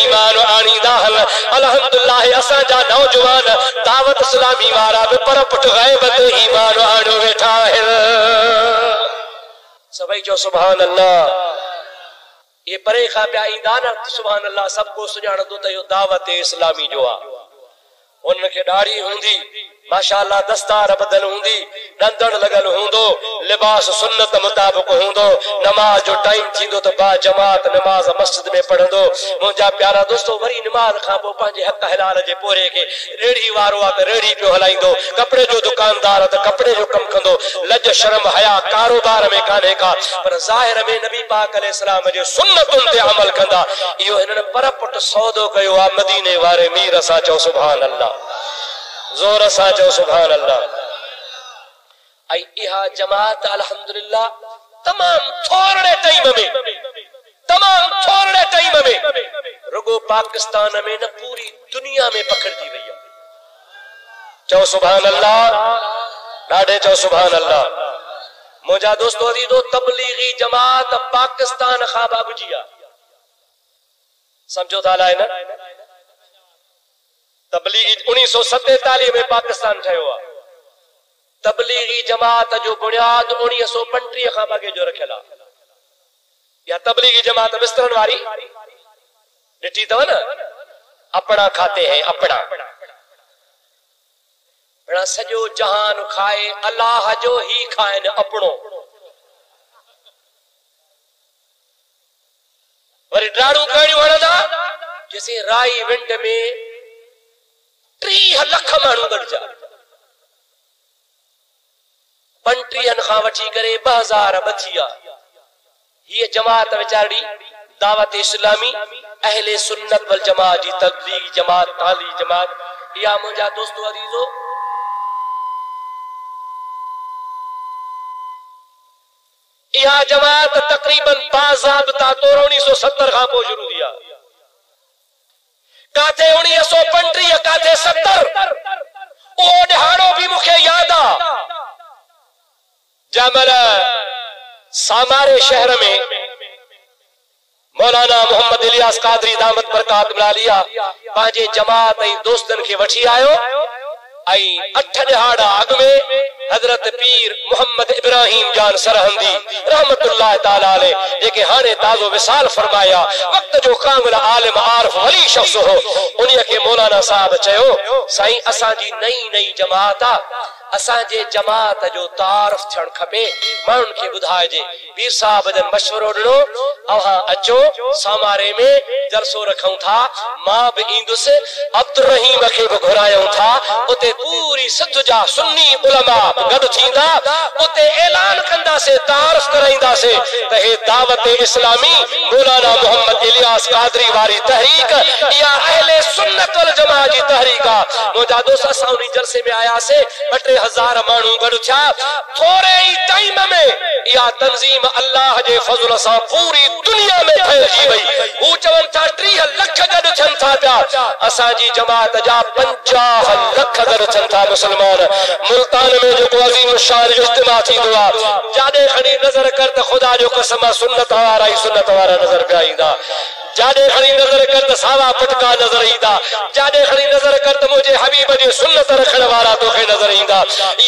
ईमान आणींदा हल। अल्हम्दुलिल्लाह असां जा नौजवान दावत इस्लामी वारा बि पर पुट ग़ैब ते ईमान आणो वेठा आहिनि। सभई चो सुभान अल्लाह। ये परे खां पिया ईंदा न सुभान अल्लाह सबको सुञाणंदो त इहो दावत इस्लामी जो आहे। उनखे ॾाढ़ी हूंदी माशाअल्लाह, दस्तार बदल हूंदी, डंदड़ लगल हूंदो, लिबास सुन्नत मुताबिक हूंदो, नमाज जो टाइम थींदो तो बा जमात नमाज मस्जिद में पढ़ंदो। मुंहिंजा प्यारा दोस्तों, वरी नमाज खां पोइ पंहिंजे हक़ हलाल जे पोरे के रेड़ी वारो आहे त रेड़ी पियो हलाईंदो, कपिड़े जो दुकानदार आहे त कपिड़े जो कमु कंदो। लज शर्म हया कारोबार में कान्हे का, पर ज़ाहिर में नबी पाक अलैहिस्सलाम जे सुन्नतुनि ते अमल कंदा। इहो हिननि पर पुट सौदो कयो आहे मदीने वारे मीर सां। चओ सुभान अल्लाह, जोर सां चओ सुभान अल्लाह। ऐं इहा जमात अल्हम्दुलिल्लाह तमाम थोरे टाइम में रुगो पाकिस्तान में न पूरी दुनिया में पकड़जी वई आहे। चओ सुभान अल्लाह, ॾाढे चओ सुभान अल्लाह। मुंहिंजा दोस्तो अज़ीज़ो, तबलीगी जमात पाकिस्तान खां बाबूजी आहे। समझो था अलाए न, तबलीगी 1947 में पाकिस्तान ठहियो आहे। तबलीगी जमात जो बुनियाद 1935 खां अॻे जो रखियल आहे। या तबलीगी जमात बिस्तरनि वारी ॾिठी अथव न, अपना खाते हैं अपना। सॼो जहान खाए अल्लाह जो ही खाइनि अपनो। वरी ॾाढ़ू कहिड़ियूं हणंदा जैसे राई विंड में 30 लख माण्हू गॾिजा। 35 खां वठी करे 2000 बची आहे। हीअ जमात वीचारी दावत इस्लामी अहले सुन्नत वल जमात जी तबलीगी जमात, ताली जमात। इहा मुंहिंजा दोस्तो अज़ीज़ो इहा जमात तकरीबन बाज़ाब्ता तौर 1970 खां पोइ शुरू थी आहे। काथे 1935 काथे 70। ओ ॾहाड़ो भी मूंखे याद आहे जमल सामारे शहर में मौलाना मोहम्मद इलियास कादरी दामत बरकात मिलालिया पंहिंजे जमात ऐं दोस्तन के वठी आयो। 8 ॾहाड़ा अॻु में हजरत पीर मोहम्मद इब्राहिम जान सरहंदी रहमतुल्लाह ताला अलैह, जेके हाणे ताज़ो विसाल फरमाया, वक्त जो कामिल आलिम आरिफ वली शख्स हो, उन्हीअ खे मौलाना साहब चयो, साईं असांजी नई जमात आहे, असांजे जमात जो तारफ थियण खपे, माण्हुनि खे ॿुधाइजे। पीर साहब जन मशवरो ॾिनो, अव्हां अचो सामारे में जलसो रखूं था, मां बि ईंदुसि, अब्दुर रहीम खे बि घुरायूं था। उते पूरी सिंध जा सुन्नी उलमा गॾु थींदा, उते ऐलान कंदासीं, तारफ कराईंदासीं त हे दावत इस्लामी मौलाना मोहम्मद इलियास कादरी वारी तहरीक इहा अहले सुन्नत वल जमात जी तहरीक आहे। मुंहिंजा दोस्त असां उन जलसे में आयासीं, 2-3 माण्हू गॾु थिया। थोरे ई टाइम में इहा तंज़ीम अल्लाह जे फज़ल सां पूरी दुनिया में फैलिजी वई। हू चवनि था 30 लख गॾु थियनि था पिया। असांजी जमात जा 50 लख गॾु थियनि था मुस्लमान। मुल्तान में जेको अज़ीम शान इज्तिमा थींदो आहे, जाॾे खणी नज़र कर त ख़ुदा जो कसम सुन्नत वारा ई सुन्नत वारा नज़र पिया ईंदा। जाॾे खणी नज़र कर त सावा फटका नज़र ईंदा। जाॾे खणी नज़र कर त मुंहिंजे हबीब जी सुन्नत रखण वारा तोखे नज़र ईंदा,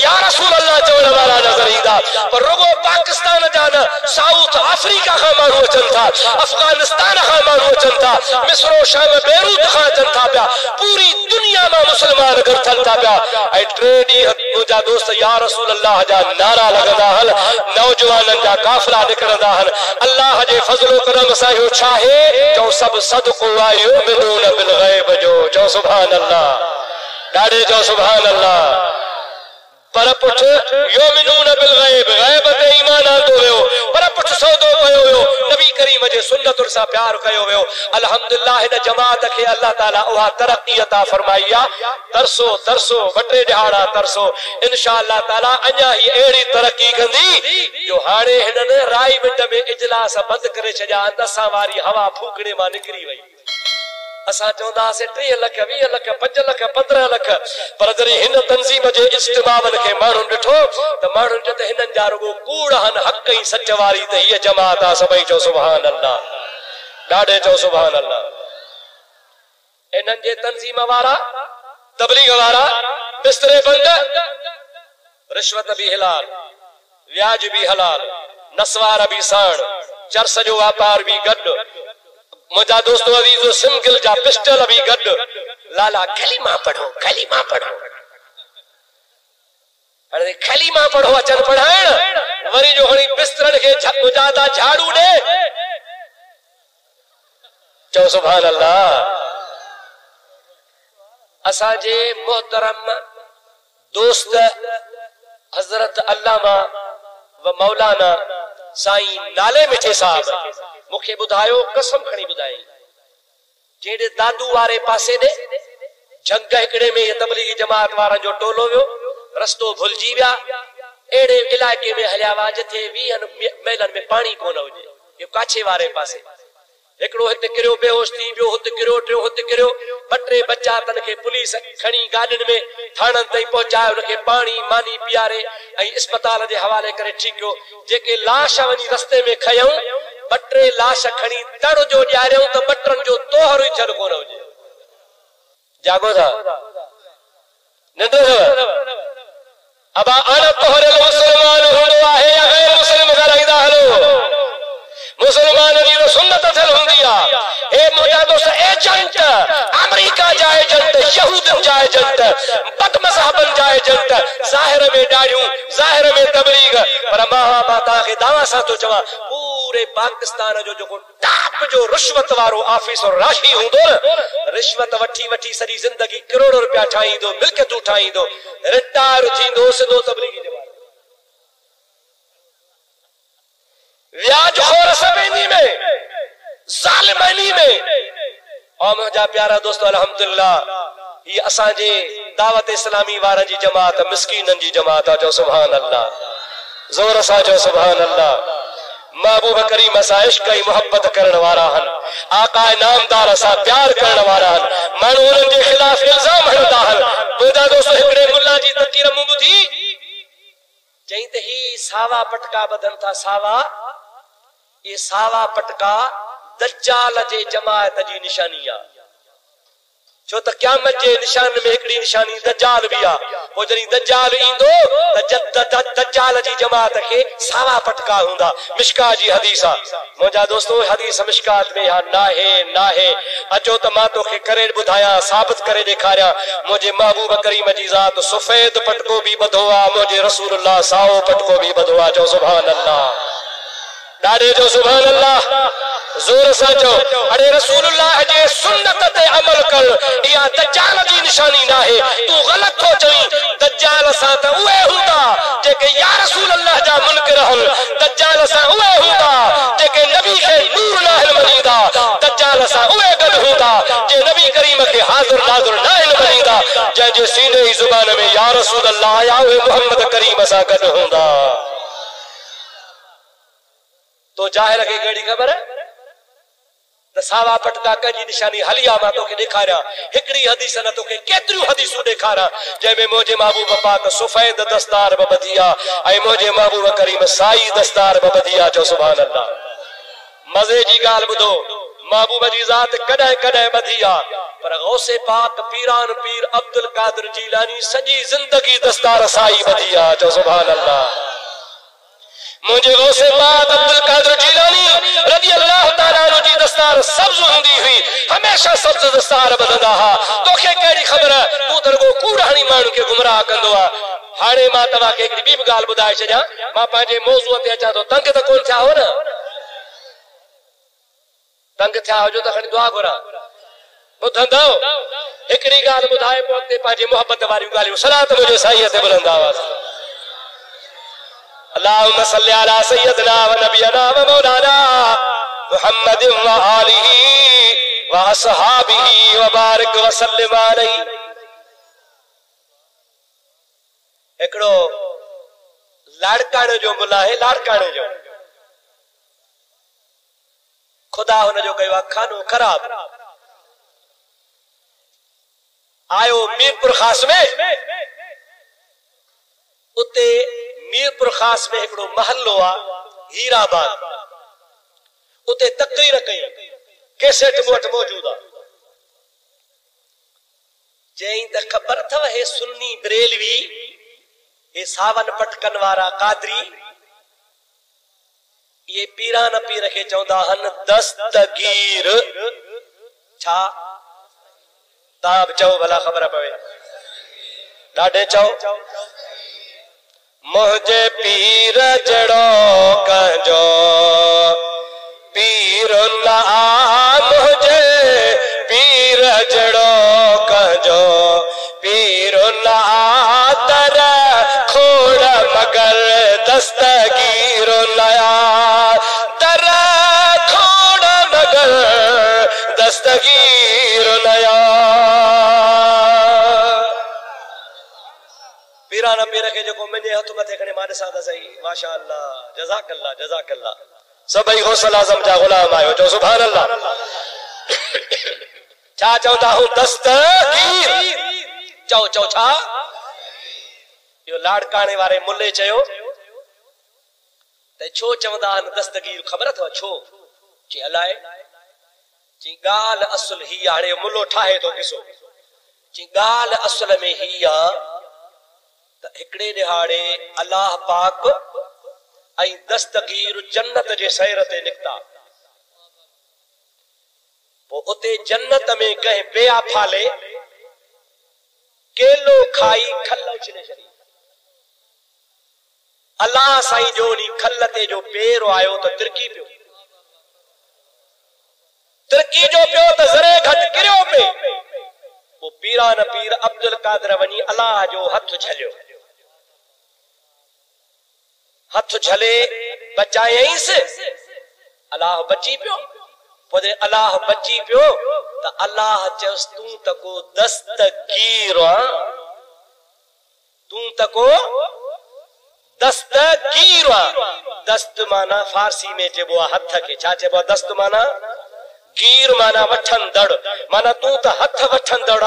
या रसूल अल्लाह चवण वारा नज़र ईंदा। पर रुगो पाकिस्तान जा न, साउथ अफ्रीका खां माण्हू अचनि था, अफगानिस्तान खां माण्हू अचनि था, मिस्रो शाम बेरूत खां अचनि था पिया। पूरी दुनिया में मुस्लमान गॾु थियनि था पिया। ऐं 3 ॾींहं मुंहिंजा दोस्त या रसूल अल्लाह जा नारा लॻंदा हल, नौजवाननि जा काफ़िला निकिरंदा हल। अल्लाह जे फज़लो करम सां इहो छा आहे, चओ सभु सदको आहे युमिनून बिल ग़ैब जो। चओ सुभान अल्लाह, ॾाढे चओ सुभान अल्लाह। पर पुठ युमिनून बिल ग़ैब, ग़ैब ते ईमान आंदो वियो, पर पुठ सौदो कयो वियो, नबी करीम जे सुन्नत सां प्यार कयो वियो। अल्हम्दुलिल्लाह हिन जमात खे अल्लाह ताला उहा तरक्की अता फरमाई आहे। तरसो 2-3 ॾहाड़ा तरसो, इंशाअल्लाह ताला अञा ही अहिड़ी तरक्की कंदी जो हाणे हिननि राई विंड में इजलास बंदि करे छॾिया, असां वारी हवा फूकड़े मां निकिरी वई। असां चवंदासीं 3 लख 20 लख 5 लख 15 लख, पर जॾहिं हिन तंज़ीम जे इज्तिमाअनि खे माण्हुनि ॾिठो त माण्हुनि जो त हिननि जा रुगो कूड़ आहिनि, हक़ ई सच वारी त हीअ जमात आहे। सभई चओ सुभान अल्लाह, ॾाढे चओ सुभान अल्लाह। इन्हनि जे तंज़ीम वारा तबलीग वारा बिस्तरे बंद, रिश्वत भी हलाल, व्याज भी हलाल, नस्वार भी साण, चरस जो व्यापार भी गड्ढ, मुझा दोस्तों अजीजो सिमगिल जा पिस्टल भी गड्ढ। लाला कलीमा पढ़ो, कलीमा पढ़ो, अरे कलीमा पढ़ो अचन पढ़ाइण, वरी जो हणी बिस्तरन के मुजादा झाड़ू दे। चो सुभान अल्लाह। असांजे मोहतरम दोस्त हजरत अल्लामा व मौलाना साईं नाले मिठे साहब मुखे बुधायो, कसम खणी बुधाई, जेड़े दादू वारे पासे दे जंग हिकड़े में तबलीगी जमात वारन जो टोलो वियो, रस्तो भुलजी विया, एड़े इलाके में हलिया वा जिथे 20 मेलन में पानी कोन हुजे। ये काछे वारे पासे एकड़ो हिते किरियो बेहोश थी, बियो हुते किरियो, टियो हुते किरियो, बटरे बच्चा तन के पुलिस खणी गाडन में थाणन ताईं पहुंचायो, उनके पानी मानी पियारे ऐं अस्पताल जे हवाले करे ठीक कयो। जेके लाश वनी रस्ते में खयऊं, बटरे लाश खणी तड़ जो ॾियारियऊं त बटरन जो तोहर ई छड़ कोन हुजे। जागो था निंड अबा अन तोहरे मुसलमान हूंदो आहे या गैर मुस्लिम ॻाल्हाईंदा हलो। मुसलमान जी सुन्नत थियल हूंदी आहे। हे मुंहिंजा दोस्त एजेंट, अमेरिका जा एजेंट, यहूदन जा एजेंट, बदमज़हबन जा एजेंट, ज़ाहिर में ॾाढ़ियूं, ज़ाहिर में तबलीग, पर मां तव्हांखे दावा सां थो चवां, पूरे पाकिस्तान जो जेको टॉप जो रिश्वत वारो ऑफिसर राशि हूंदो न, रिश्वत वठी वठी सॼी ज़िंदगी करोड़ रुपया ठाहींदो, मिल्कियतूं ठाहींदो, रिटायर थींदो सिधो तबलीगी जे व्याजखोर समेनी में, ज़ालिमनी में। और मुझा प्यारा दोस्तों अल्हम्दुलिल्लाह ये असांजे दावत इस्लामी वारन जी जमात, मिस्कीनन जी जमात, जो सुभान अल्लाह, जोर सां जो सुभान अल्लाह। महबूब करीम असां इश्क ऐं मोहब्बत करण वारा हन, आका नामदार असां प्यार करण वारा हन, माण्हू उन्हनि जे खिलाफ इल्जाम हणंदा हन। मुंहिंजा दोस्त हिकिड़े मुल्ला जी तक़रीर मूं ॿुधी, चई त ही सावा पटका ॿधनि था, सावा, ये सावा पटका दज्जाल जे जमात जी निशानी आ। छो त क़यामत जे निशान में हिकड़ी निशानी दज्जाल भी आ। वो जणी दज्जाल ईंदो त दज्जाल जी जमात के सावा पटका हुंदा। मिशका जी हदीस आ। मुंहिंजा दोस्तों हदीस मिशकात में या नाहे अचो त मां तोखे करे ॿुधायां, साबित करे ॾेखारियां। मुंहिंजे महबूब करीम जी ज़ात सफ़ेद पटको भी ॿधो आ, मुंहिंजे रसूलुल्लाह साओ पटको भी ॿधो आ। जो सुभान अल्लाह, ॾाढे जो सुभान अल्लाह, जोर सां चओ। अरे रसूलुल्लाह जे सुन्नत ते अमल कर, इहा दज्जाल जी निशानी नाहे। तू ग़लत थो चईं। दज्जाल सां त उहे हूंदा जेके या रसूलुल्लाह जा मुनकिर हल, दज्जाल सां उहे हूंदा जेके नबी खे नूर नाहिल मञींदा, दज्जाल सां उहे गॾु हूंदा जे नबी करीम खे हाज़िर नाज़िर नाहिल मञींदा, जंहिंजे सीने जी ज़ुबान में या रसूलुल्लाह या उहे मोहम्मद करीम सां गॾु हूंदा। तो जाहिर खे कहिड़ी ख़बर त सावा पटका कंहिंजी निशानी हलिया। मां तोखे ॾेखारियां हिकिड़ी हदीस न, तोखे केतिरियूं हदीसूं ॾेखारियां जंहिंमें मुंहिंजे महबूब पाक सफ़ेद दस्तार बि ॿधी आहे ऐं मुंहिंजे महबूब करीम साई दस्तार बि ॿधी आहे। जो सुभान अल्लाह, मज़े जी ॻाल्हि ॿुधो, महबूब जी ज़ात कॾहिं कॾहिं ॿधी आहे, पर गौसे पाक पीरान पीर अब्दुल कादिर जीलानी सॼी ज़िंदगी दस्तार साई ॿधी आहे। जो सुभान अल्लाह, मुझे गौसे पाक अब्दुल कादिर जीलानी रज़ी अल्लाह तआला अन्हु जी दस्तार सब्ज हुंदी हुई, हमेशा सब्ज दस्तार बदंदा हा। तोखे कहिड़ी ख़बर, तू त रुगो कूड़ाणी माण्हू खे गुमराह कंदो आ। हाणे मां तव्हांखे हिकिड़ी ॿी बि ॻाल्हि ॿुधाए छॾियां। मां पंहिंजे मौज़ूअ ते अचां थो। तंग त कोन थिया हो न? तंग थिया हुजो त खणी दुआ घुरां। ॿुधंदो हिकिड़ी ॻाल्हि ॿुधाए पोइ अॻिते पंहिंजे मोहबत वारियूं ॻाल्हियूं। सलात मुंहिंजे साईं ते बुलंद आवाज़। अल्लाहुम्मा सल्ली अला सय्यदना व नबियना व मौलाना मुहम्मद व आलिही व असहाबिही व बारिक व सल्लिम अलैहि। हिकिड़ो लाड़काणे जो मुला है, लाड़काणे जो खुदा हुन जो कयो आहे खानो ख़राब। आयो मीरपुर खास में, उते मीरपुर खास में हिकिड़ो महलो आहे हीराबाद, उते तकरीर कई, कैसेट मूं वटि मौजूद आहे। चई त ख़बर अथव हे सुन्नी बरेलवी हे सावन पटकन वारा कादरी ये पीरा न पीर के चौंदा हन दस्तगीर छा ताब चओ भला ख़बर पवे ॾाढे चओ मुझे पीर जड़ो कंजो पीर ना मुझे पीर जड़ो कंजो पीर ना तर खोड़ मगर दस्तगीर नया दर खोड़ मगर दस्तगीर नया पीरा न पीर के जो मुझे हथ मथे खड़े मां ॾिसां त सही माशाअल्लाह जज़ाकल्लाह जज़ाकल्लाह सभई गौसल आज़म जा गुलाम आयो चो सुभान अल्लाह छा चवंदा हूं दस्तगीर चओ चओ छा यो लाड़काणे वारे मुल्ले चयो त छो चवंदा आहिनि दस्तगीर ख़बर अथव छो चई अलाए चई ॻाल्हि असुल ही हाणे मुल्लो ठाहे थो किसो चई ॻाल्हि असुल में ही आहे त हिकिड़े ॾिहाड़े अलाह पाक ऐं दस्तगीर जन्नत जे सैर ते निकिता पोइ उते जन्नत में कंहिं बेआ फाले केलो खाई खल उछले छॾी अल्लाह साईं जो नी खल ते जो पेर आयो त तिरकी पियो त ज़रे घट किरियो पे वो पीरा न पीर अब्दुल कादिर वनी अल्लाह जो हथ झलियो हथ झले बचायईस अल्लाह बची पियो पोइ अल्लाह बची पियो त अल्लाह चयस तू त को दस्तगीर तू त को दस्तगीर दस्त माना फारसी में चइबो आहे हथ के छा चइबो आहे दस्त माना गीर माना वठंदड़ माना तू त हथ वठंदड़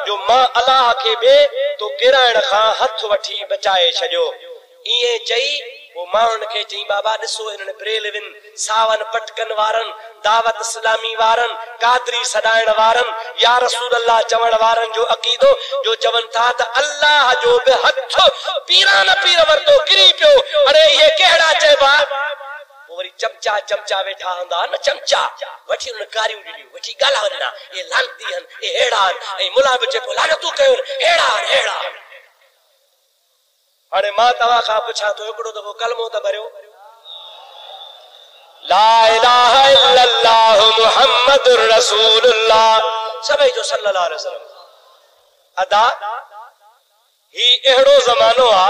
जो मां अल्लाह के बे तो किराइण खां हथ वठी बचाए छॾियो इए चई वो माण्हुनि खे चई बाबा ॾिसो हिननि बरेलविन सावन पटकन वारन दावत इस्लामी वारन कादरी सदाइण वारन या रसूल अल्लाह चवण वारन जो अकीदो जो चवन था त अल्लाह जो बि हथ पीरा न पीर वरतो किरी पियो अरे ये केड़ा चइबा वरी चमचा चमचा वेठा हूंदा न चमचा वठी उन कारियूं ॾिनियूं वठी ॻाल्हाइनि ना ये लानती हन ये हेड़ा ऐं मुला बि चइबो लानतू कयो हेड़ा हेड़ा हाणे मां तव्हां खां पुछां थो हिकिड़ो दफ़ो कलमो त भरियो ला इलाहा इल्लल्लाह मुहम्मदुर रसूलुल्लाह सभई जो सल्लल्लाहु अलैहि वसल्लम अदा ही अहिड़ो ज़मानो आ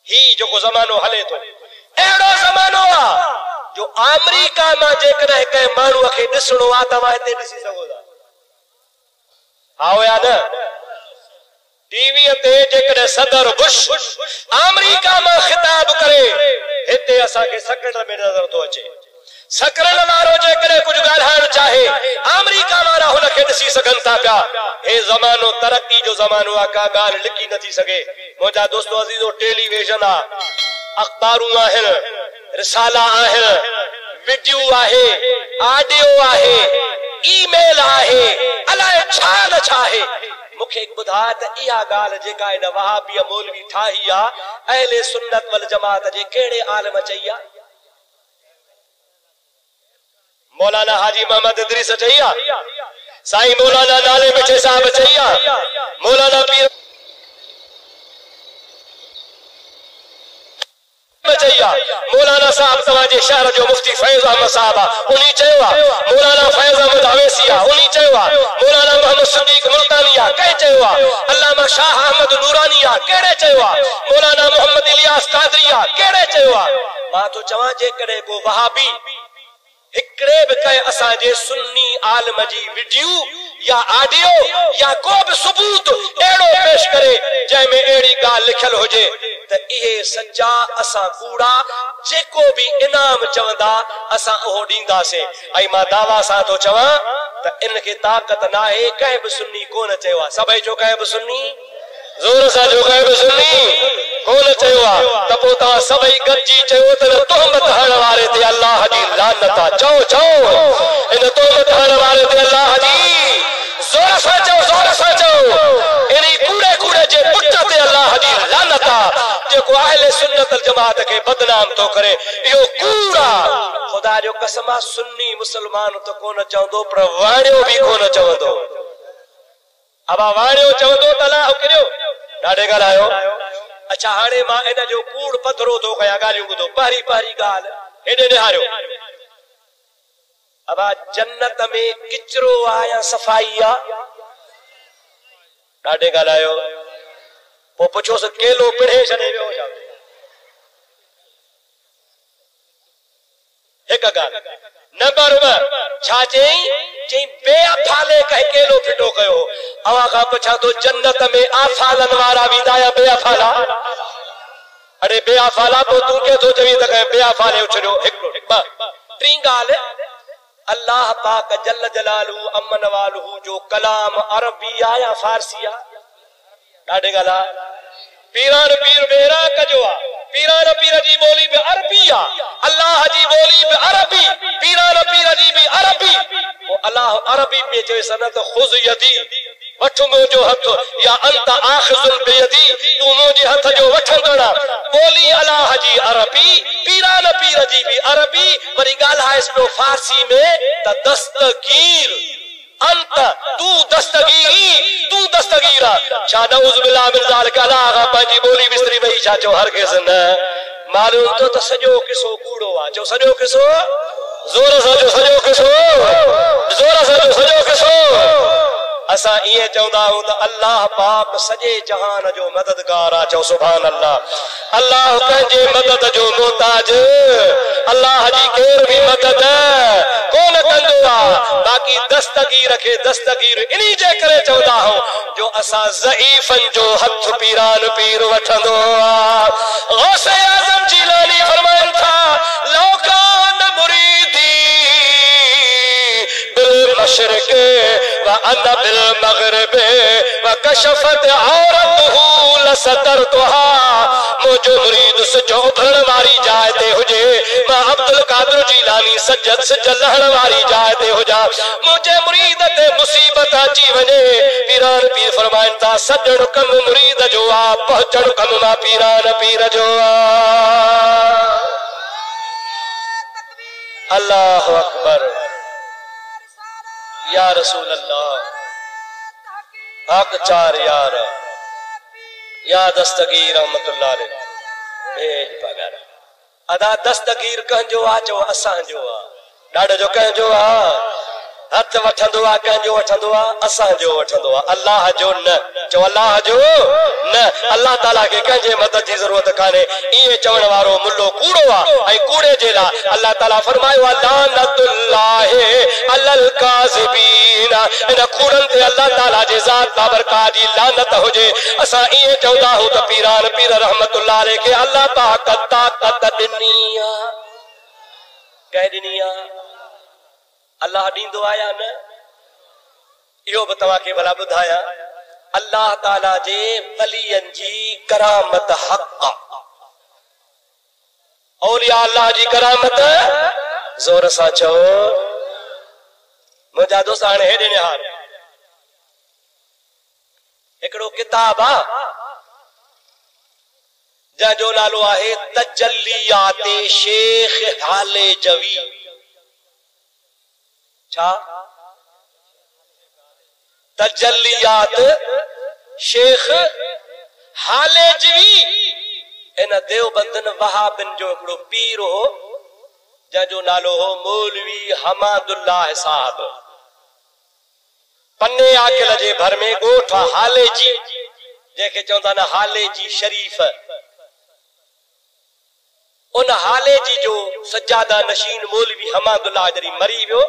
ही जेको ज़मानो हले थो अहिड़ो ज़मानो आ जो अमेरिका मां जेकॾहिं कंहिं माण्हूअ खे ॾिसणो आहे तव्हां हिते ॾिसी सघो था हा या न टीवी ते जेकॾहिं सदर बुश अमेरिका मां खिताब करे हिते असांखे सकड़ में नज़र थो अचे सकरण वारो जेकॾहिं कुझु ॻाल्हाइण चाहे अमेरिका वारा हुनखे ॾिसी सघनि था पिया हे ज़मानो तरक़ी जो ज़मानो आहे का ॻाल्हि लिकी नथी सघे मुंहिंजा दोस्तो अज़ीज़ो टेलीविज़न आहे अख़बारूं आहिनि रिसाला आहिनि वीडियो आहे ऑडियो आहे ईमेल आहे अलाए छा न छा आहे मुखे बुधा त इहा ॻाल्हि जेका इन वहाबी मौलवी ठाही आ अहले सुन्नत वल जमात जे कहिड़े आलम चई आ मौलाना हाजी मोहम्मद इदरीस चई आ साईं मौलाना नाले मिठे साहब चई आ मौलाना पीर मौलाना साहब तव्हांजे शहर जो मुफ्ती फैज़ अहमद साहब उन्हीं चयो आ मौलाना फैज़ अहमद अवेसी आ उन्हीं चयो आ मौलाना मोहम्मद सिद्दीक मुल्तानी आ कह चयो आ अल्लामा शाह अहमद नूरानी आ केड़े चयो आ मौलाना मोहम्मद इलियास कादरी आ केड़े चयो आ मां तो चवां जे करे को वहाबी हिकड़े भी कहे असांजे सुन्नी आलम जी वीडियो या ऑडियो या को भी सबूत एड़ो पेश करे जंहिंमें एड़ी ॻाल्हि लिखियल हुजे त इहे सच्चा असां कूड़ा जेको भी इनाम चवंदा असां उहो ॾींदासीं ऐं मां दावा सां थो चवां त इनखे ताक़त नाहे कंहिं बि सुन्नी कोन चयो आहे सभई जो कंहिं बि सुन्नी जोर सां जो कंहिं बि सुन्नी कोन चयो आहे त पोइ तव्हां सभई गॾिजी चयो त तोहमत हणण वारे ते अल्लाह जी लानत आहे चओ इन तोहमत हणण वारे ते अल्लाह जी जोर सां चओ अहले सुन्नत अल जमात के बदनाम तो करे यो कूड़ा खुदा जो कसम सुन्नी मुसलमान तो कोन चवंदो पर वाणियो भी कोन चवंदो अब वाणियो चवंदो तला किरियो ॾाढे ॻाल्हायो अच्छा हाणे मां इन जो कूड़ पधरो तो कया ॻाल्हियूं ॿुधो पहिरी पहिरी ॻाल्हि हेॾे निहारियो अब जन्नत में किचरो आ या सफ़ाई आ ॾाढे ॻाल्हायो पोइ पुछोसि केलो पिढ़े छॾे वियो छा एक ॻाल्हि नंबर 2 छा चई बेअफाले कह केलो फिटो कयो अवा का पुछा तो जन्नत में आफालन वारा विदा या बेअफाला अरे बेअफाला तो तू के तो चवी त बेअफाले उछड़ो एक टी ॻाल्हि अल्लाह पाक जल्ल जलालहू अमन वालहू जो कलाम अरबी आ या फारसी आ ॾाढे ॻाल्हि पीरान पीर बेरा कजो आ पीरान पीर जी बोली भी अरबी आ अल्लाह जी बोली भी अरबी पीरान पीर जी भी अरबी वो अल्लाह अरबी में चवे सनत खुज यदी वठ मुंहिंजो हथ या अंत आखिजुल बेयदी तू मुंहिंजे हथ जो वठंदड़ा बोली अल्लाह जी अरबी पीरान पीर जी भी अरबी वरी ॻाल्हाएसि पियो फारसी में त दस्तगीर अंत तू दस्तगीरा छा नऊज़ बिल्लाह मिन ज़ालिक अल्लाह पंहिंजी ॿोली विसरी वई छा चो हरगिज़ न मालूम तो त सॼो किसो कूड़ो आ चो सॼो किसो ज़ोर सां जो सॼो किसो ज़ोर सां जो सॼो किसो असा ये चवंदा हूं त अल्लाह पाक सजे जहान जो मददगार आ चो सुभान अल्लाह अल्लाह पंहिंजे मदद जो मोहताज अल्लाह जी केर भी मदद कोन कंदो आ बाकी दस्तगीर खे दस्तगीर इनी जे करे चवंदा हूं जो असा ज़ईफन जो हथ पीरान पीर वठंदो आ गौसे आज़म जिलानी फरमाइन था लौकान मुरीदी बिल मशरिक व अना बिल मगरिब व कशफत औरतहू लसतरतुहा मुझो मुरीद सजो उभरण वारी जाए ते हुजे मां अब्दुल कादिर जिलानी सजद सज लहण वारी जाए ते हुजा मुझे मुरीद ते मुसीबत अची वने पीरान पीर फरमाइन था सजण कम मुरीद जो आ पहुचण कम मां पीरान पीर जो आ अल्लाहु अकबर या रसूल अल्लाह हक चार यार या दस्तगीर रहमतुल्लाह अलैह भेज पगार अदा दस्तगीर कंजो आ चो असां जो आ ॾाढो जो कंजो आ हथ वठंदो आ कंजो वठंदो आ असां जो वठंदो आ अल्लाह जो न चो अल्लाह जो न अल्लाह ताला के कंजे मदद की जरूरत काने ये चवण वारो मुल्लो कूड़ो आ ऐ कूड़े जे ला अल्लाह ताला फरमायो लानतुल्लाह अलल काज़िबीन इन कूड़न ते अल्लाह ताला जे जात बाबरकात दी लानत होजे असा ये चवंदा हूं त पीरान पीर रहमतुल्लाह अलैह के अल्लाह पाक ताकत दिनिया कह दिनिया अल्लाह दींदो आया न यो बतवा के भला बुधाया अल्लाह ताला जे वलियन जी करामत हक औलिया अल्लाह जी करामत जोर सा चो मुझा दोस्त हाणे हेडे निहार एकड़ो किताब आ जो नालो आहे तजल्लियात शेख हाले जवी छा तजल्लियात शेख हाले जवी इन देवबंदन वहाबिन जो एकड़ो पीर हो जो नालो हो मौलवी हमादुल्लाह साहब पन्ने आकिल जे भर में गोठ हाले जी जेके चवंदा न हाले जी शरीफ उन हाले जी जो सज्जादा नशीन मौलवी हमादुल्लाह जरी मरी वियो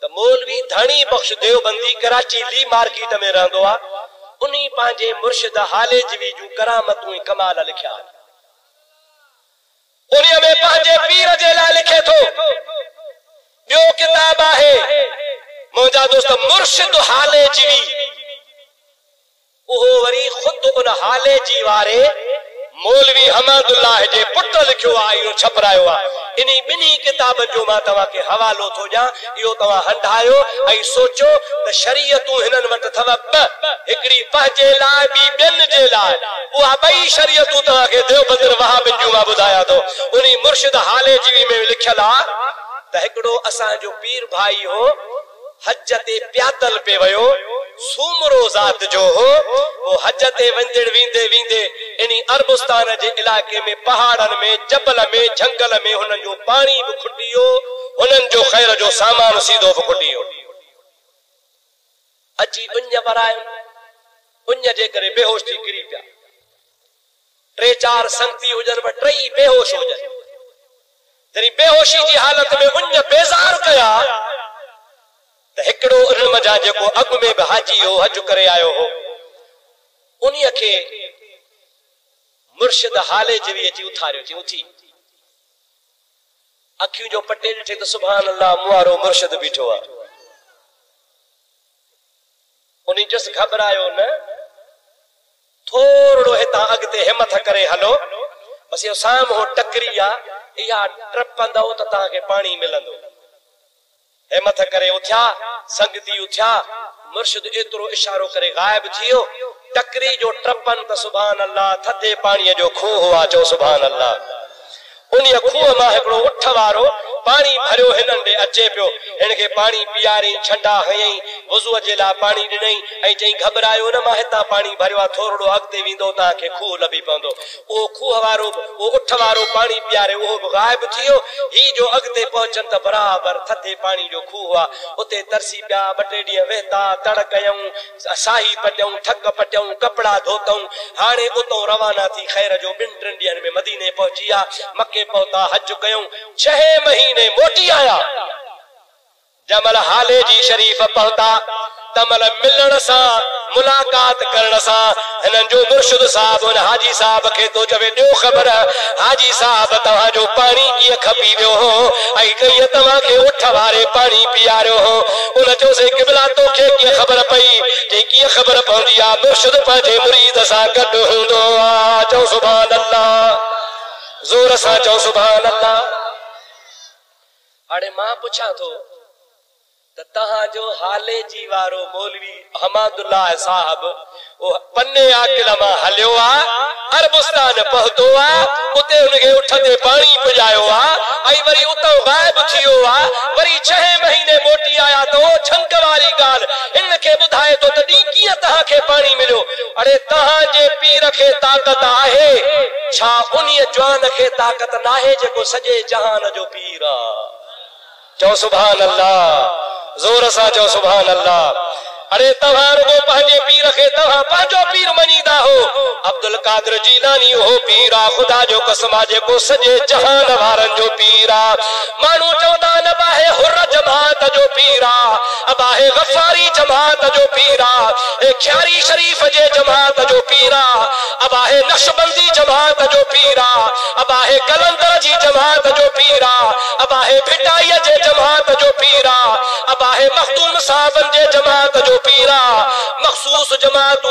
त मौलवी धनी बख्श देवबंदी कराची ली मार्केट में रहंदो आ उन्हीं पांजे मुर्शिद हाले जी जू करामतूं कमाल लिखिया उन्हीं में पांजे पीर जे ला लिखे थो बियो किताब आहे मुझा दोस्त मुर्शिद हाले जी उहो वरी खुद उन हाले जी वारे मौलवी हमादुल्लाह जे पुट लिखियो आ इहो छपरायो आ इन्हीं बिनी किताबन जो मां तवा के हवालो थो जा यो तवा हंडायो आई सोचो त शरीयतूं हिनन वट थव एकड़ी पहजे लाए बी बेन जे लाए वो बई शरीयतूं तवा के देवबंद वहाबिन जो मां बुधाया तो उन्हीं मुर्शिद हाले जीवी में लिखल आ त एकड़ो असा जो पीर भाई हो हज ते प्यादल पे वयो सूमरो जात जो हो वो हज ते वंदड़ वींदे वींदे इनी अरबस्तान जे इलाके में पहाड़न में जबल में जंगल में हुनन जो पानी भी खुटियो हुनन जो खैर जो सामान सीधो भी खुटियो अची उन्य वरायो उन्य जे करे बेहोश थी गिरी पिया 3-4 संगती हुजन पर टई बेहोश हुजन जरी बेहोशी जी हालत में उन्य बेजार कया एकड़ो इल्म जा जेको अग में भी हाजी हो हज करे आयो हो उन्हीं के मुर्शिद हाले जीवी अची उथारियो ची उथी अखियों जो पटेल थे तो सुभान अल्लाह मुआरो मुर्शिद बीठो आ उन्हीं जस घबरायो न थोड़ो हिता अगते हिम्मत करे हलो बस यो साम हो टकरिया या ट्रपंदो त ता के पानी मिलंदो हिम्मत करे उठा संगती उठा मुर्शिद एतरो इशारो करे गायब थियो टकरी जो ट्रपन त सुभान अल्लाह थदे पानी जो खूह हुआ चो सुभान अल्लाह उन खूह मां एकड़ो उठ वारो पानी भरियो हिनन दे अचे पियो इनके पानी पियारी छंडा हयई वजू जे ला पानी दिनई ऐ चई घबरायो न मां हिता पानी भरियो थोड़ो अगते विंदो ता के खूह लबी पवंदो ओ खूह वारो ओ उठ वारो पानी पियारे ओ गायब थियो ही जो अगते पहुंचन त बराबर थदे पानी जो खूह हुआ उते तरसी पिया बटेडी वेता तड़ कयऊ साही पटऊ ठक पटऊ कपड़ा धोतऊ हाने उतो रवाना थी खैर जो 2-3 ॾींहनि में मदीने पहुंचिया मक्के पहुता हज कयऊ 6 महीने मोटी आया जमल हाले जी शरीफ पहुता तमल मिलण सा मुलाकात करण सा हिनन जो मुर्शिद साहब उन हाजी साहब के तो जवे ॾियो ख़बर हाजी साहब तव्हां जो पानी कीअं खपी वियो हो ऐं कई तव्हां के उठ वारे पानी पियारियो हो उन जो से क़िबला तोखे कीअं ख़बर पई जे कीअं ख़बर पवंदी आ मुर्शिद पंहिंजे मुरीद सां गॾु हूंदो आ चओ सुभान अल्लाह जोर सां चओ सुभान अल्लाह हाणे मां पुछां थो त तहां जो हाले जी वारो मौलवी हमादुल्लाह साहब वो पन्ने आकिल मां हलियो आ अरबस्तान पहुतो आ उते उनके उठते पानी पुजायो आ आई वरी उतो गायब थियो आ वरी 6 महीने मोटी आया तो छंक वाली गाल इनके बुधाए तो तडी कीअं तहां के पानी मिलो अरे तहां जे पीर के ताकत आहे छा उन्हीं जवान के ताकत नाहे जेको सजे जहान जो पीर आ चो सुभान अल्लाह जोर सा चो सुभान अल्लाह अरे तव्हां रुगो पंहिंजे पीर खे तव्हां पंहिंजो पीर मञीदा हो अब्दुल कादिर जीलानी हो पीर आ खुदा जो कसम आ जेको सॼे जहान वारनि जो पीर आ माण्हू चवंदा न बाहे हुर जमात जो पीर आ अबाहे गफ़ारी जमात जो पीर आ ख्यारी शरीफ जे जमात जो पीर आ अबाहे नक्शबंदी जमात जो पीर आ अबाहे कलंदर जी जमात जो पीर आ अबाहे भिटाई जे जमात जो पीर आ अबाहे मखदूम साहबन जे जमात जो पीरा मखसूस जमात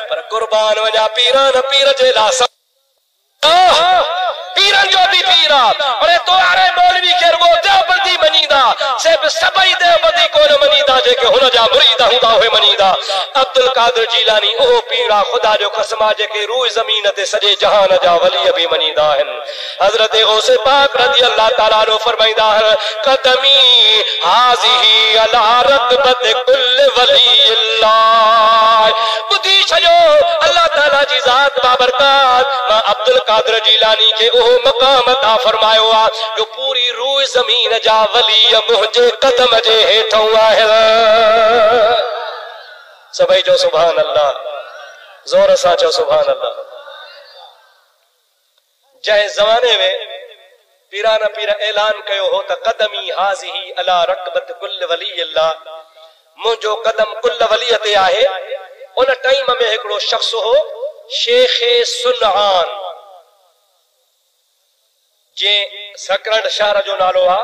पर कुर्बान वजा पीरा न पीर जे ला पीरन जो भी पीरा अरे तो अरे मौलवी के रुगो देवबंदी मनीदा सिर्फ सबई देवबंदी को न मनीदा जेके हुन जा मुरीद हुंदा होए मनीदा अब्दुल कादिर जीलानी ओ पीरा खुदा जो कसम जेके रूह जमीन ते सजे जहान जा वली भी मनीदा हन हजरत गौस पाक रजी अल्लाह ताला नो फरमाइंदा है कदमी हाजिही अला रतबत कुल वली अल्लाह बुद्धि छयो अल्लाह ताला जी जात बाबरकत मां अब्दुल कादिर जीलानी के ओ मकाम अता फरमायो आ जो पूरी रूह जमीन जा वली मुझे कदम जे हेठों आहे सभई जो सुभान अल्लाह जोर सां चो सुभान अल्लाह जंहिं ज़माने में पीरान पीर ऐलान कयो हो त कदमी हाज़िही अला रकबत कुल वली अल्लाह मुझो कदम कुल वली ते आहे उन टाइम में एकड़ो शख्स हो शेख सुनआन जे सकरंड शहर जो नालो आ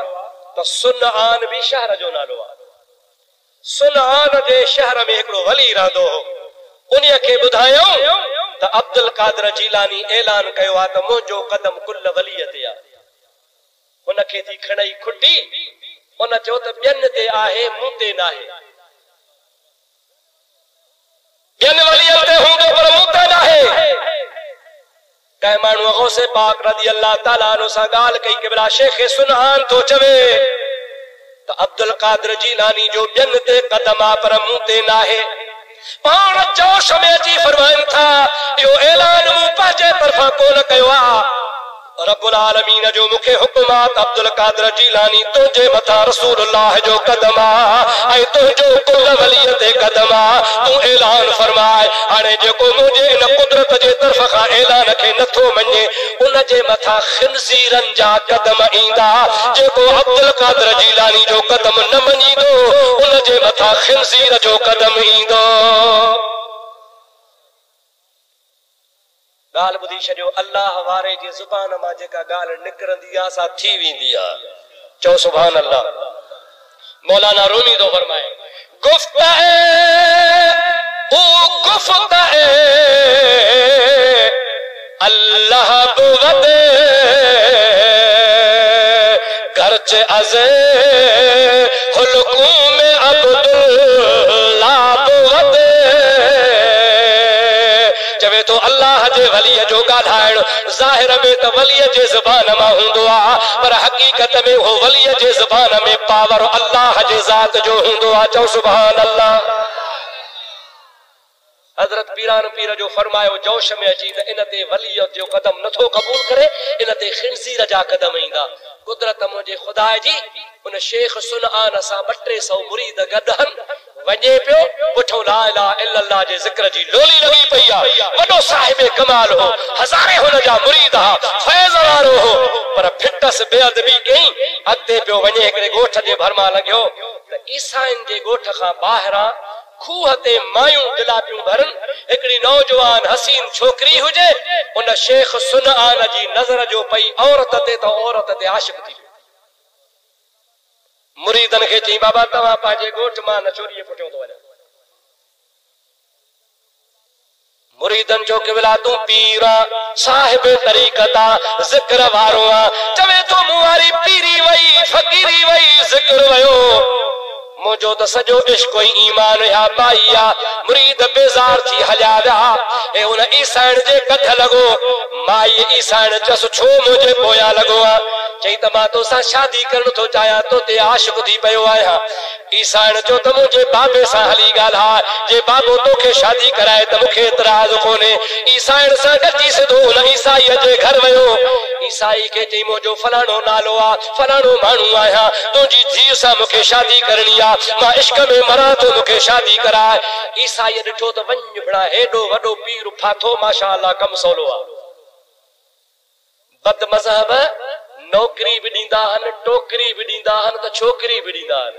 तो सुनआन भी शहर जो नालो आ सुनआन जे शहर में एकड़ो वली रहंदो हो उन्हीं के बुधायो त अब्दुल कादिर जीलानी ऐलान कयो आ त मुझो कदम कुल वली ते आ उनखे थी खणई खुटी उन चयो त ॿियनि ते आहे मूं ते नाहे ॿियनि वलियनि ते हूंदो पर मूं ते नाहे कंहिं माण्हू गौसे पाक रज़ी अल्लाह ताला अन्हु सां ॻाल्हि कई कि भला शेख सुनहान थो चवे त अब्दुल कादिर जीलानी जो ॿियनि ते कदम आहे पर मूं ते नाहे पाण जोश में अची फरमाइनि था इहो ऐलान मूं पंहिंजे तरफ़ां कोन कयो आहे रब्बुल आलमीन जो मुखे हुकुमात अब्दुल कादिर जीलानी तुझे मथा रसूलुल्लाह जो कदम आई तुझो कुल वली ते कदम तू ऐलान फरमाए हाने जेको मुझे इन कुदरत जे तरफ का ऐलान के नथो मने उन जे मथा खिनजीरन जा कदम इंदा जेको अब्दुल कादिर जीलानी जो कदम न मनीदो उन जे मथा खिनजीर जो कदम इंदो गाल बुधी छो अल्लाह वारे जी जुबान मां जेका गाल निकरंदी आ सा थी वेंदी आ चो सुभान अल्लाह मौलाना रूमी तो फरमाए गुफ्ताए ओ गुफ्ताए अल्लाह बुवदे गर्ज अज़े हुलकुम अब्दुल्लाह बुवदे चवे तो अल्लाह जे वली जो गाधाइण ज़ाहिर में तो वली जे ज़बान मां हुंदो आ पर हकीकत में वो वली जे ज़बान में पावर अल्लाह जे ज़ात जो हुंदो आ चो सुभान अल्लाह हजरत पीरान पीर जो फरमायो जोश में अची त इन ते वली जो कदम नथो कबूल करे इन ते खिनजीर जा कदम ईंदा कुदरत मुझे खुदा जी उन शेख सुनआन सा 200 मुरीद गदहन वने पियो पुठो ला इलाहा इल्लल्लाह जे जिक्र जी लोली लगी पई आ वडो साहिब कमाल हो हजारे हुन जा मुरीद हा फैज़ वारो हो पर फिटस बेअदबी कई अगते पियो वने एकड़े गोठ जे भरमा लग्यो त ईसाइन जे गोठ का बाहरा खूह ते मायूं दिलापियूं भरन एकड़ी नौजवान हसीन छोकरी हुजे उन शेख सुनआन जी नजर जो पई औरत ते आशिक थी मुरीदन के चई बाबा तवा पाजे गोठ मां न चोरी पुठियो तो वने मुरीदन जो के विला तू पीरा साहिब तरीक़ता जिक्र वारो चवे तो मुवारी पीरी वई फकीरी वई जिक्र वयो मुझो तो सजो इश्क ईमान या पाइया मुरीद बेजार थी हलिया विया ए उन ईसाइण जे कथ लगो माई ईसाइण चस छो मुझे पोया लगो चई त मां तोसां शादी करण तो चाहियां तो ते आशिक थी पयो आहियां ईसाइण जो त मुझे बाबे सां हली ॻाल्हा जे बाबो तोखे शादी कराए त मूंखे एतराज़ कोने ईसाइण सां गॾिजी सिधो उन ईसाई जे घर वियो ईसाई के चई मुझो फलाणो नालो आ फलाणो माण्हू आहियां तुंहिंजी धीउ सां मूंखे शादी करणी आ मां इश्क में मरां तो मूंखे शादी कराए ईसाई ॾिठो त वञ भिड़ा हेॾो वॾो पीर फाथो माशाअल्लाह कम सवलो आ बद मज़हब नौकरी भी दींदा हन टोकरी भी दींदा हन तो छोकरी भी दींदा हन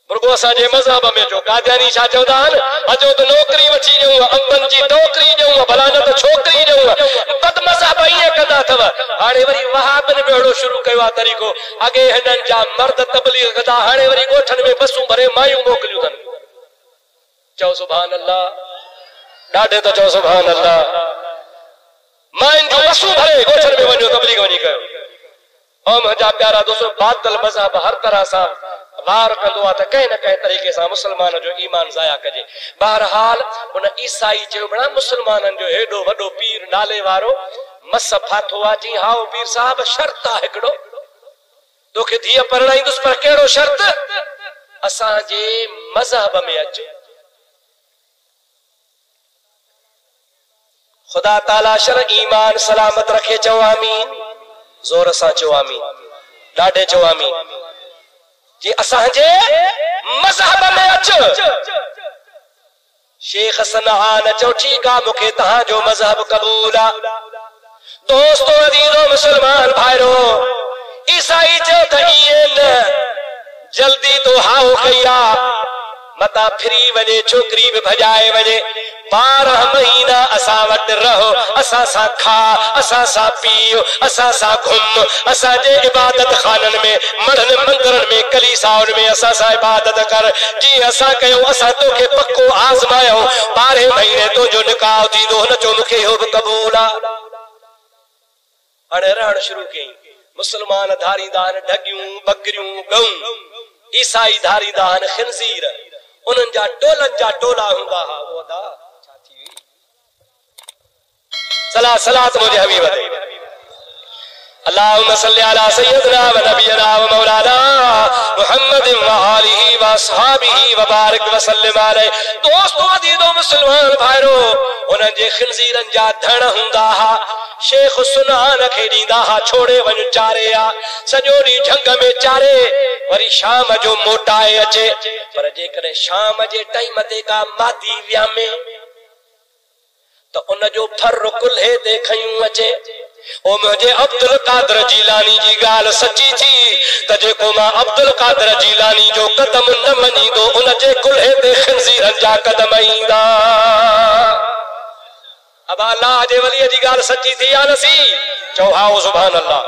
मुर्गो असांजे मज़हब में जो कादियानी छा चवंदा हन अजो तो नौकरी वठी ॾियूं अंबन जी टोकरी ॾियूं भला न तो छोकरी ॾियूं बद मज़हब ईअं कंदा अथव हाणे वरी वहाबन में अहिड़ो शुरू कयो आहे तरीक़ो अॻे हिननि जा मर्द तबलीग कंदा हाणे वरी ॻोठनि में बसूं भरे मायूं मोकिलियूं अथनि चओ सुभान अल्लाह ॾाढे तो चओ सुभान अल्लाह माइन जो बसूं भरे ॻोठनि में वञो तबलीग वञी कयो ऐं मुंहिंजा प्यारा दोस्तो बातिल मज़हब हर तरह सां वार कंदो आहे त कंहिं न कंहिं तरीक़े सां मुसलमान जो ईमान ज़ाया कजे बहरहाल उन ईसाई चयो बड़ा मुसलमाननि जो हेॾो वॾो पीर नाले वारो मस फाथो आहे चई हाओ पीर साहब शर्त आहे हिकिड़ो तोखे धीअ परणाईंदुसि पर कहिड़ो शर्त असांजे मज़हब में अच खुदा ताला शर ईमान सलामत रखे चओ आमीन जोर सां चओ आमीन ॾाढे चओ आमीन जी असांजे मज़हब में अच शेख सनआन चओ ठीक आ मूंखे तव्हांजो मज़हब क़बूल आ दोस्तो अजीजो मुसलमान भाइरो ईसाई चयो त इएं न जल्दी तो हाओ कई आ मता फिरी वञे छोकरी भी भजाए वञे 12 महीना असा वट रहो असा सा खा असा सा पियो असा सा घुम असा जे इबादत खानन में मढ़न मंदिरन में कलीसाउन में असा सा इबादत कर जी असा कयो असा तो के पक्को आजमायो 12 महीने तो जो निकाह थींदो न चो मूंखे हो भी क़बूल आ हाणे रहण शुरू कई मुसलमान धारींदा आहिनि ढगियूं बकरियूं गऊं, ईसाई धारींदा आहिनि खिंज़ीर। उन्हनि जा टोलनि जा टोला हूंदा हा। वो अदा छा थी हुई? सलात मुंहिंजे हबीब ते अल्लाहुम्मा सल्ली अला सय्यदना व नबियना व मौलाना मुहम्मद व आलिहि व अस्हाबिहि व बारिक व सल्लिम अलैहि। दोस्तों अजीजो मुसलमान भाइरो, उन्हनि जे खिंज़ीरनि जा धण हूंदा हा। शेख सुनान खे ॾींदा हा, छोड़े वञ चारे आ, सॼो ॾींहुं झंग में चारे, वरी शाम जो मोटाए अचे। पर जेकॾहिं शाम जे टाइम ते का मादी वियामे त उन जो फर कुल्हे ते खयूं अचे। ओ मुझे अब्दुल कादर जीलानी जी गाल सच्ची थी त जेको मां अब्दुल कादर जीलानी जो कदम न मञींदो उन जे कुल्हे ते खिंज़ीरनि जा कदम ईंदा। अब अल्लाह जे वली जी गाल सच्ची थी या नसी? चओ हाओ सुभान अल्लाह।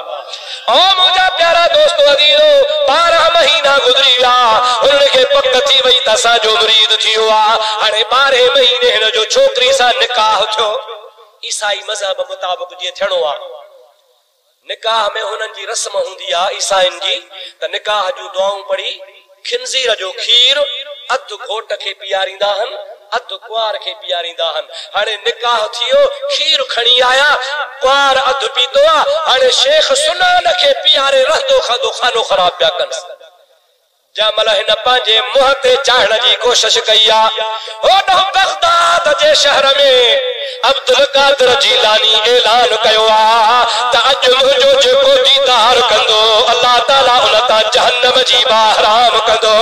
ओ मुझा प्यारा दोस्तों अजीजो, 12 महीना गुजरी विया, उनखे पक थी वई त असांजो मुरीद थी वियो आ। हाणे 12 महीने हिन जो छोकिरी सां निकाह थियो। ईसाई मज़हब मुताबिक जीअं थियणो आ, निकाह में हुननि जी रस्म हूंदी आ ईसाइन जी, त निकाह जूं दुआऊं पढ़ी खिंज़ीर जो खीर अधु घोट खे पीआरींदा आहिनि, अधु कुआर खे पीआरींदा आहिनि। हाणे निकाह थियो, खीर खणी आया, कुआर अधु पीतो आ। हाणे शेख सुनान खे पीआरे रहंदो खाधो खानो ख़राब पिया कनि। जमल हिन पंहिंजे मुंहं ते चाढ़ण जी कोशिश कई आ। होॾो बगदाद जे शहर में अब्दुल कादर जीलानी ऐलान कयो आ त अॼु मुंहिंजो जेको दीदार कंदो अल्लाह ताला उन तां जहन्नम जी हराम कंदो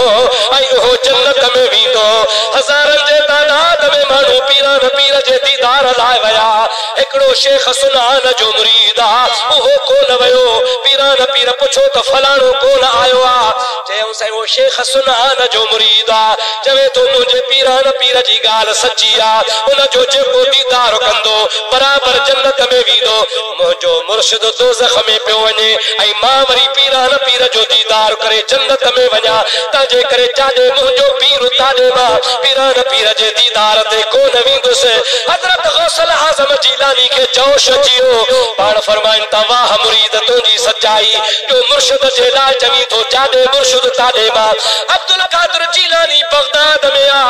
ऐं उहो जन्नत में वेंदो। हज़ारनि जे तादाद में माण्हू पीरन पीर जे दीदार लाइ विया। हिकिड़ो शेख सुनान जो मुरीद आ, उहो कोन वियो। पीरन पीर पुछो त फलाणो कोन आयो आ? चयूं साईं वो शेख सुनान जो मुरीद आ। चवे तो मुंहिंजे पीरन पीर जी ॻाल्हि सची आ, उन जो जेको दीदार कंदो बराबर जन्नत में वेंदो। मुंहिंजो मुर्शिद दोज़ख में पियो वञे ऐं मां वरी पीरन पीर जो दीदार करे जन्नत में वञा। तंहिंजे करे चाहे मुंहिंजो पीर ताॾे मां पीरन पीर जे दीदार ते कोन वेंदुसि। हज़रत गौसल आज़म जीलानी खे जोश अची वियो। पाण फरमाइनि था वाह मुरीद तुंहिंजी सचाई, जो मुर्शिद जे लाइ चवी थो चाहे मुर्शिद ताॾे मां। अब्दुल कादर जीलानी बगदाद में आ,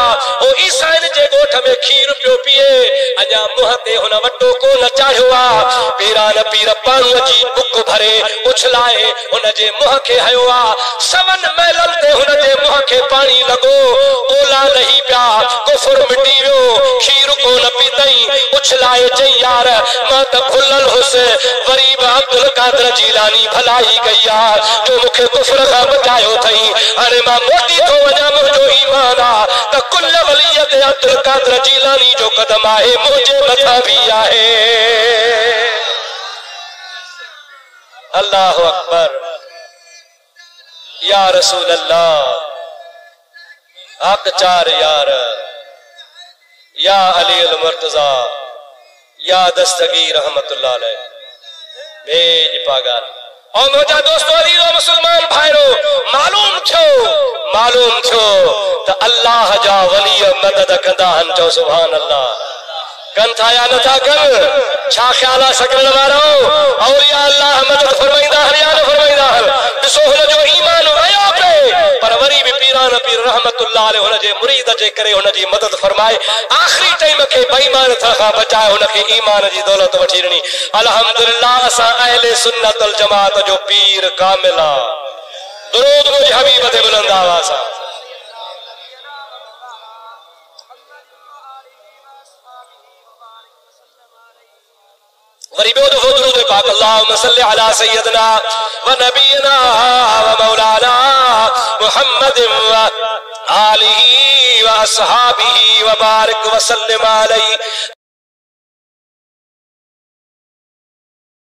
ओ ईसाइन जे ॻोठ में खीर पियो पीए, अञा मुंह ते हुन वटो कोन चाढ़ियो आ। पीरान पीर पाणीअ जी बुक भरे उछलाए हुन जे मुंह खे हयो आ। 7 महलनि ते हुन जे मुंह खे पाणी लॻो, ओला लही पिया, कुफर मिटी वियो। खीर कोन पीतई, उछलाए चई यार मां त भुलल हुसि। वरी बि अब्दुल कादर जीलानी भलाई कई आ, जो मूंखे कुफर खां बचायो अथई। हाणे मां मोटी थो वञा, मुंहिंजो ईमान आ त कुल वलियत अब्दुल कादर जीलानी जो कदम आहे, मुझे मथा भी आहे। अल्लाह अकबर, या रसूल अल्लाह, हक चार यार, या अली अल मुर्तजा, या दस्तगीर रहमतुल्लाह अलैह। भेज पागल। और मुझा दोस्तों अजीजो मुसलमान भाइरो, मालूम थियो त अल्लाह जा वली मदद कंदा आहिनि। चओ सुभान अल्लाह। कन था या नथा कन? छा ख्याल आहे सकल वारो? औलिया अल्लाह मदद फरमाईंदा आहिनि या न फरमाईंदा आहिनि? ॾिसो हुन जो ईमान वयो पे, पर वरी बि पीरान पीर रहमतुल्लाह अलैह हुन जे मुरीद जे करे हुन जी मदद फरमाए। आखिरी टाइम खे बेईमान खां बचाए हुन खे ईमान जी दौलत वठी ॾिनी। अल्हम्दुलिल्लाह असां अहले सुन्नत वल जमात जो पीर कामिल आ। दुरूद मुंहिंजे हबीब ते बुलंद आवाज़ सां। वरी ॿियो दफ़ो दुरूद पाक अल्लाहुम्मा सल्ली अला सय्यदना व नबियना व मौलाना मुहम्मद व आलिहि व अस्हाबिहि व बारिक व सल्लिम अलैहि।